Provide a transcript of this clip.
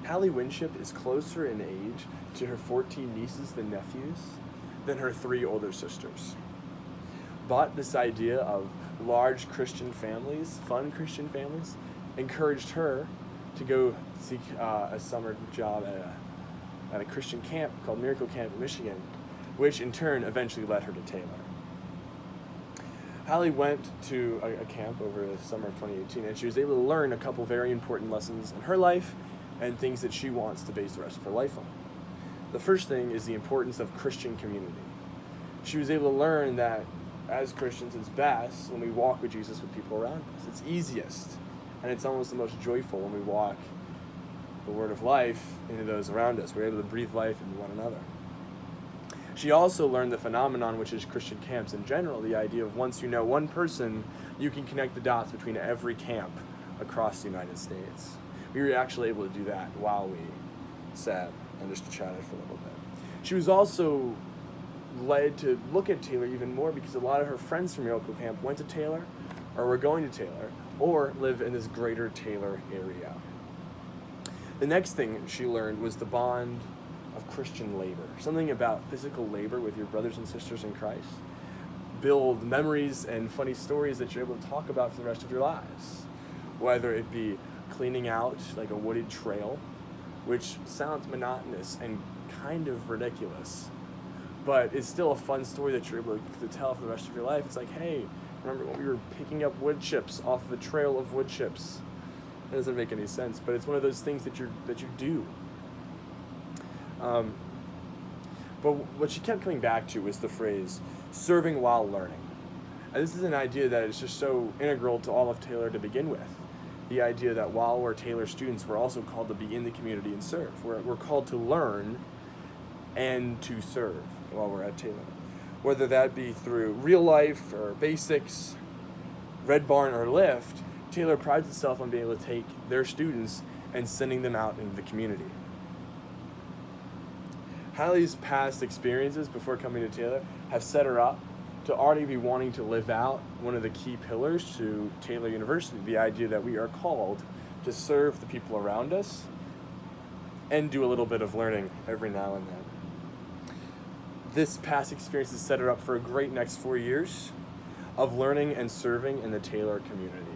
Hallie Winship is closer in age to her 14 nieces and nephews than her 3 older sisters. But this idea of large Christian families, fun Christian families, encouraged her to go seek a summer job at a Christian camp called Miracle Camp in Michigan, which in turn eventually led her to Taylor. Hallie went to a camp over the summer of 2018, and she was able to learn a couple very important lessons in her life and things that she wants to base the rest of her life on. The first thing is the importance of Christian community. She was able to learn that as Christians, it's best when we walk with Jesus with people around us. It's easiest, and it's almost the most joyful when we walk the word of life into those around us. We're able to breathe life into one another. She also learned the phenomenon, which is Christian camps in general, the idea of once you know one person, you can connect the dots between every camp across the United States. We were actually able to do that while we sat and just chatted for a little bit. She was also led to look at Taylor even more because a lot of her friends from Miracle Camp went to Taylor, or were going to Taylor, or live in this greater Taylor area. The next thing she learned was the bond of Christian labor, something about physical labor with your brothers and sisters in Christ. Build memories and funny stories that you're able to talk about for the rest of your lives, whether it be cleaning out like a wooded trail, which sounds monotonous and kind of ridiculous, but it's still a fun story that you're able to tell for the rest of your life. It's like, hey, remember when we were picking up wood chips off the trail of wood chips? It doesn't make any sense, but it's one of those things that you do. But what she kept coming back to was the phrase, serving while learning. And this is an idea that is just so integral to all of Taylor to begin with. The idea that while we're Taylor students, we're also called to be in the community and serve. We're called to learn and to serve while we're at Taylor. Whether that be through real life or basics, Red Barn or Lyft, Taylor prides itself on being able to take their students and sending them out into the community. Hallie's past experiences before coming to Taylor have set her up to already be wanting to live out one of the key pillars to Taylor University, the idea that we are called to serve the people around us and do a little bit of learning every now and then. This past experience has set her up for a great next 4 years of learning and serving in the Taylor community.